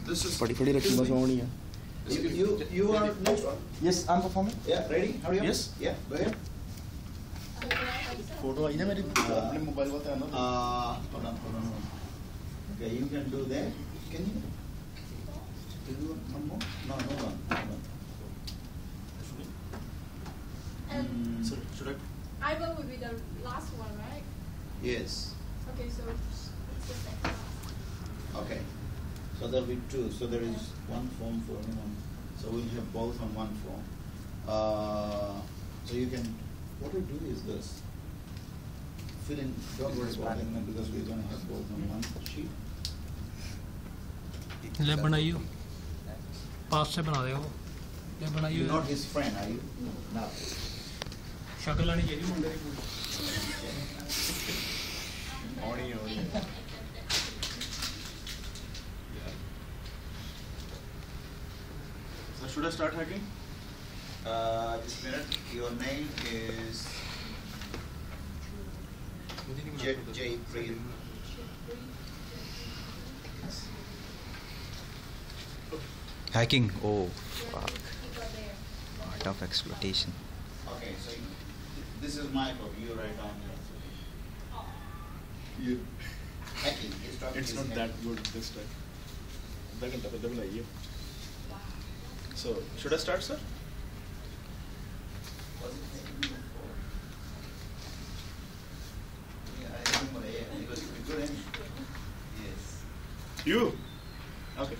This is. You are next one. Yes, I'm performing. Yeah, ready? Hurry up. Yes. Yeah, go ahead. Photo आई ना मेरी अपने mobile में है ना. Hold on. Okay, you can do that. Can you do one more? No, hold on. So should I? I will be the last one, right? Yes. Okay, so it's the second last. Okay. So there'll be two. So there is one form for anyone. So we'll have both on one form. So you can. What we do is this. Fill in. Don't worry about it because we're going to have both on one sheet. ले बनाइयो पास से बना दे वो ले बनाइयो You're not his friend, are you? No. शक्ल आनी चाहिए मुंडे की Only. So should I start hacking? Just a minute. Your name is J. Priya. Hacking. Oh, fuck. Keep it there. Art of exploitation. Okay, so this is my code. You write down You. hacking. It's not that good this time. Double आइए. So should I start, sir? Was it hacking before? Yeah, I remember. Yeah, because you're good at it. Yes. You. Okay.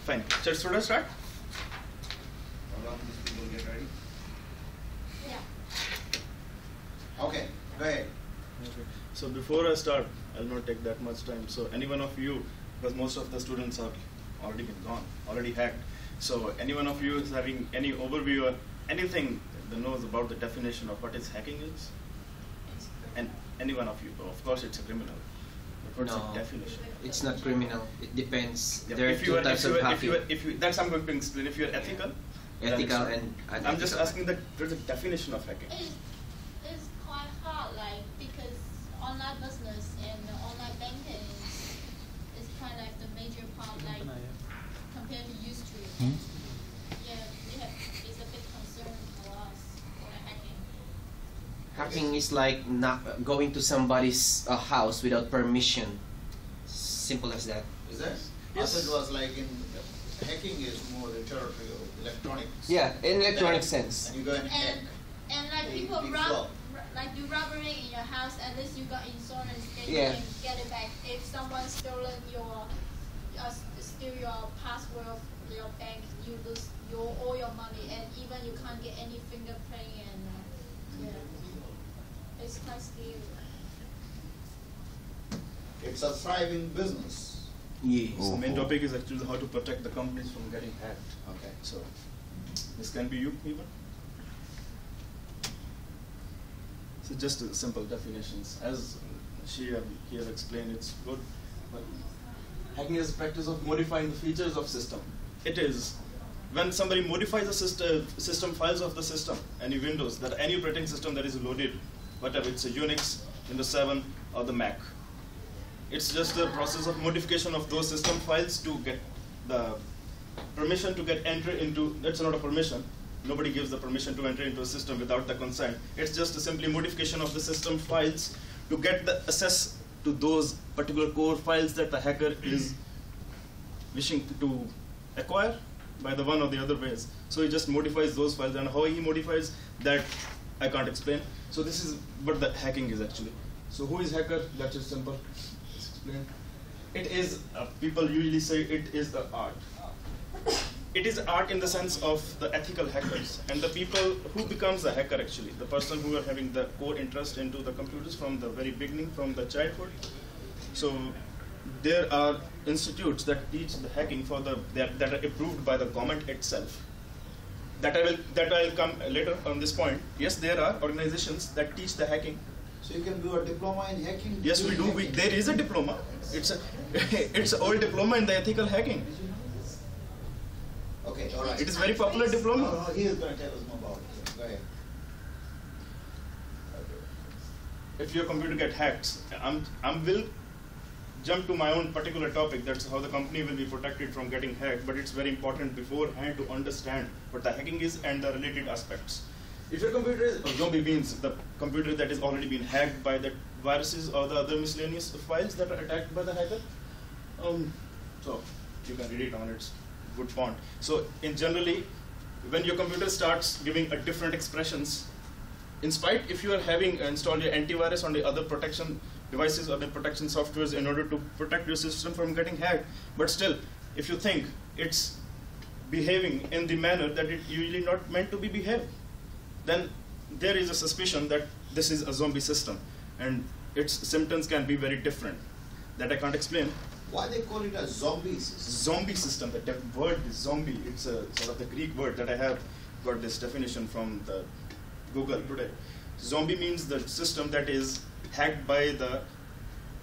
Fine. So should I start? Hold on, these people get ready. Yeah. Okay, go ahead. Okay. So before I start, I'll not take that much time. So any one of you, because most of the students are already been gone, already hacked. So any one of you is having any overview or anything that knows about the definition of what is hacking is? And any one of you, of course it's a criminal. But what's the definition? It's not criminal. It depends. Yeah, There are if you two are, types of hacking. that's I'm going to explain. If you're ethical, then Ethical it's- and I'm just unethical. asking that there's a definition of hacking. It's quite hard, like, because online business and online banking is kind of like the major part, like, compared to used to. Yeah, it's a big concern for us, for the hacking. Hacking is like not going to somebody's house without permission. Simple as that. Is that? Yes. I thought it was like in hacking is more the territory of electronics. Yeah, in electronic That- sense. And you go and hack. And like Big- people big rob, flop. like you robbery in your house, at least you got insurance, then Yeah. you can get it back. If someone stolen steal your password of your bank, you lose all your money, and even you can't get any fingerprint, and yeah, it's quite scary. It's a thriving business. Yes. So the main topic is actually how to protect the companies from getting hacked. Okay. So this can be you even. So just simple definitions. As she here explained, it's good. But hacking is the practice of modifying the features of system. It is when somebody modifies the system files of the system, any Windows, that any operating system that is loaded, whatever it's a Unix, Windows 7, or the Mac. It's just the process of modification of those system files to get the permission to get entry into. That's not a permission. Nobody gives the permission to enter into a system without the consent. It's just a simply modification of the system files to get the access to those particular core files that the hacker is wishing to acquire by the one or the other ways. So he just modifies those files, and how he modifies that I can't explain. So this is what the hacking is actually. So who is hacker? That's just simple. Let's explain. It is people usually say it is the art. It is art in the sense of the ethical hackers and the people who becomes a hacker actually, the person who are having the core interest into the computers from the very beginning, from the childhood. So there are institutes that teach the hacking for that are approved by the government itself. That I will come later on this point. Yes, there are organizations that teach the hacking. So you can do a diploma in hacking? Yes, we do. There is a diploma. It's an old diploma in the ethical hacking. Okay, all right. It is very popular diploma. No, he is going to tell us more about it. Go ahead. If your computer get hacked, jump to my own particular topic. That's how the company will be protected from getting hacked. But it's very important beforehand to understand what the hacking is and the related aspects. If your computer is, zombie means the computer that is already been hacked by the viruses or the other miscellaneous files that are attacked by the hacker. So you can read it on its good font. So in generally, when your computer starts giving a different expressions, in spite if you are having installed your antivirus on the other protection devices or the protection softwares in order to protect your system from getting hacked, but still, if you think it's behaving in the manner that it usually not meant to be behaved, then there is a suspicion that this is a zombie system, and its symptoms can be very different. That I can't explain. Why they call it a zombie system? Zombie system, the word is zombie, it's a sort of the Greek word that I have got this definition from the Google today. Zombie means the system that is hacked by the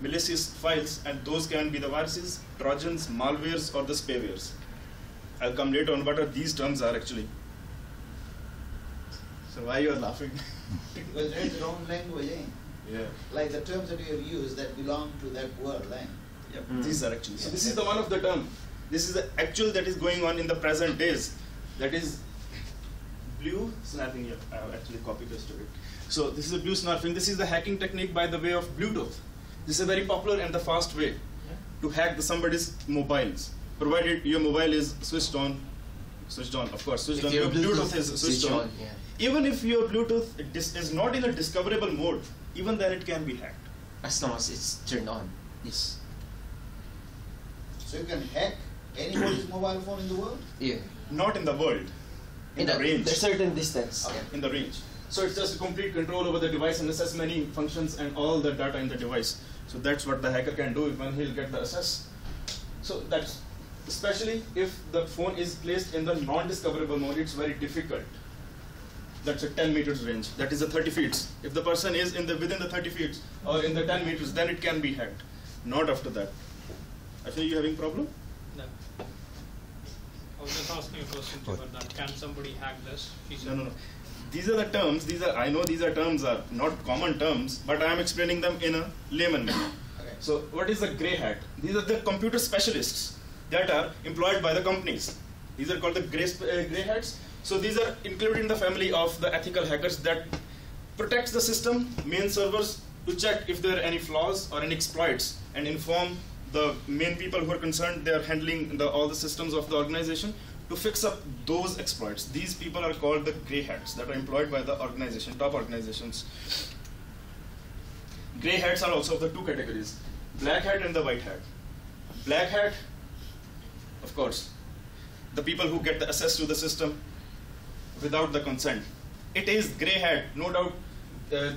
malicious files, and those can be the viruses, trojans, malwares, or the sparewares. I'll come later on what are these terms are actually. So why you are laughing? Because it's the wrong language, eh? Yeah. Like the terms that you have used that belong to that word, eh? Yep. These are actually. So this is the one of the term. This is the actual that is going on in the present days. That is blue snarfing. Yep. I have actually copy pasted it. So this is a blue snarfing. This is the hacking technique by the way of Bluetooth. This is a very popular and the fast way to hack somebody's mobiles, provided your mobile is switched on, of course, switched on. Your Bluetooth is switched on. Yeah. Even if your Bluetooth is not in a discoverable mode, even then it can be hacked. As long as it's turned on. Yes. So you can hack anybody's mobile phone in the world? Yeah. Not in the world, in the range. A certain distance. Okay. In the range. So it's just a complete control over the device and access many functions and all the data in the device. So that's what the hacker can do when he'll get the access. So that's, especially if the phone is placed in the non-discoverable mode, it's very difficult. That's a 10 meters range. That is a 30 feet. If the person is in the within the 30 feet or in the 10 meters, then it can be hacked. Not after that. I feel you having problem? No. I was just asking a question about that. Can somebody hack this? No. These are the terms. I know these are terms are not common terms, but I am explaining them in a layman manner. Okay. So what is a grey hat? These are the computer specialists that are employed by the companies. These are called the grey hats. So these are included in the family of the ethical hackers that protects the system, main servers, to check if there are any flaws or any exploits and inform the main people who are concerned. They are handling all the systems of the organization to fix up those exploits. These people are called the grey hats that are employed by the organization, top organizations. Grey hats are also of the two categories, black hat and the white hat. Black hat, of course, the people who get the access to the system without the consent. It is grey hat, no doubt.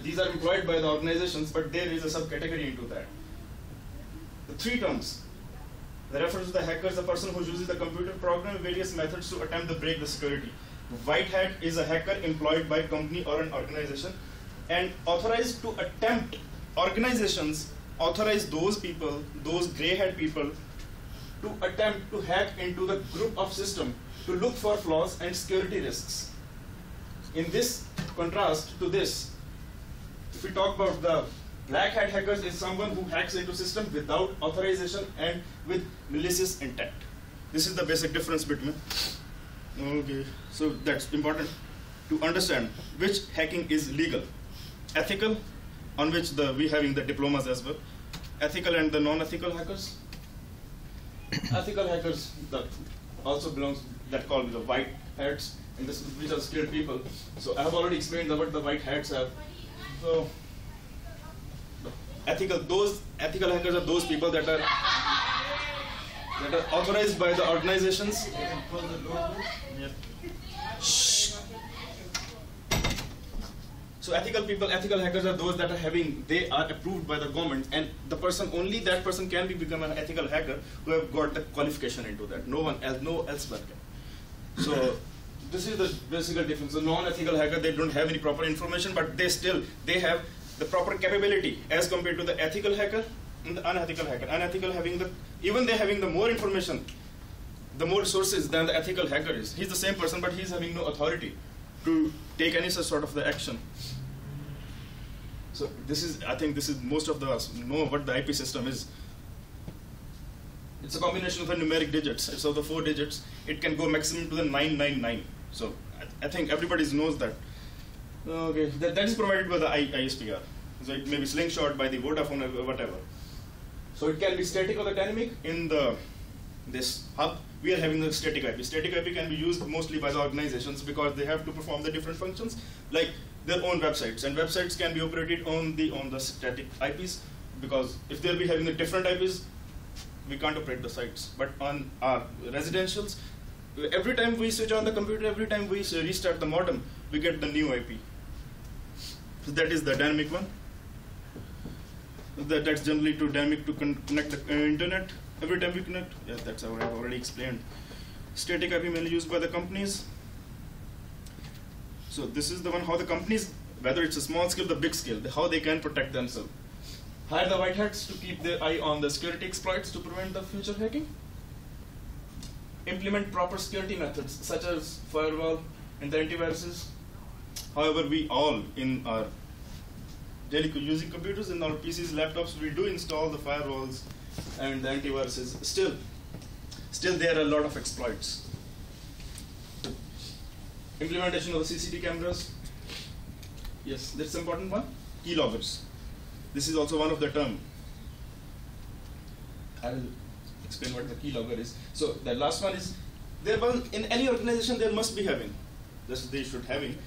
These are employed by the organizations, but there is a subcategory into that. The three terms. That refers to the hackers, the person who uses the computer program various methods to attempt to break the security. White hat is a hacker employed by a company or an organization, and authorized to attempt, organizations authorize those people, those grey hat people, to attempt to hack into the group of system to look for flaws and security risks. In this contrast to this, if we talk about the black hat hackers, is someone who hacks into system without authorization and with malicious intent. This is the basic difference between. Okay, so that's important to understand which hacking is legal. Ethical, on which we having the diplomas as well. Ethical and the non-ethical hackers. Ethical hackers that also belongs, that called the white hats, and this, which are skilled people. So I have already explained what the white hats are. So those ethical hackers are those people that are authorized by the organizations. Yep. So ethical hackers are those that they are approved by the government, and only that person can become an ethical hacker who have got the qualification into that. No one else, no elsewhere can. So this is the basic difference. The non-ethical hacker, they don't have any proper information, but they have the proper capability as compared to the ethical hacker and the unethical hacker. Unethical having having the more information, the more resources than the ethical hacker is. He's the same person, but he's having no authority to take any such sort of the action. So I think this is most of us know what the IP system is. It's a combination of the numeric digits. So the 4 digits, it can go maximum to the 999. So I think everybody knows that. Okay, that is provided by the ISPR. So it may be slingshot by the Vodafone or whatever. So it can be static or the dynamic. In this hub, we are having the static IP. Static IP can be used mostly by the organizations because they have to perform the different functions, like their own websites. And websites can be operated on the static IPs, because if they'll be having the different IPs, we can't operate the sites. But on our residentials, every time we switch on the computer, every time we restart the modem, we get the new IP. So that is the dynamic one. That's generally too dynamic to connect the internet. Every time we connect, yeah, that's what I've already explained. Static IP mainly used by the companies. So this is the one how the companies, whether it's a small scale, the big scale, how they can protect themselves. Hire the white hats to keep their eye on the security exploits to prevent the future hacking. Implement proper security methods such as firewall and the antiviruses. However, we all in our daily using computers, in our PCs, laptops, we do install the firewalls and the antiviruses. Still there are a lot of exploits. Implementation of the CCTV cameras. Yes, that's an important one. Keyloggers. This is also one of the term. I will explain what the keylogger is. So the last one is, in any organization there must be having, they should having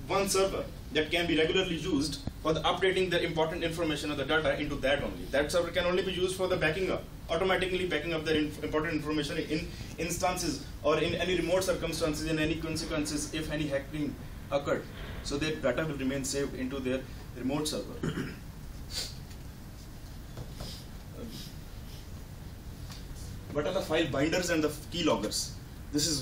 one server that can be regularly used for the updating the important information of the data into that only. That server can only be used for the backing up, automatically backing up the important information in instances or in any remote circumstances, in any consequences if any hacking occurred. So their data will remain saved into their remote server. What are the file binders and the keyloggers? This is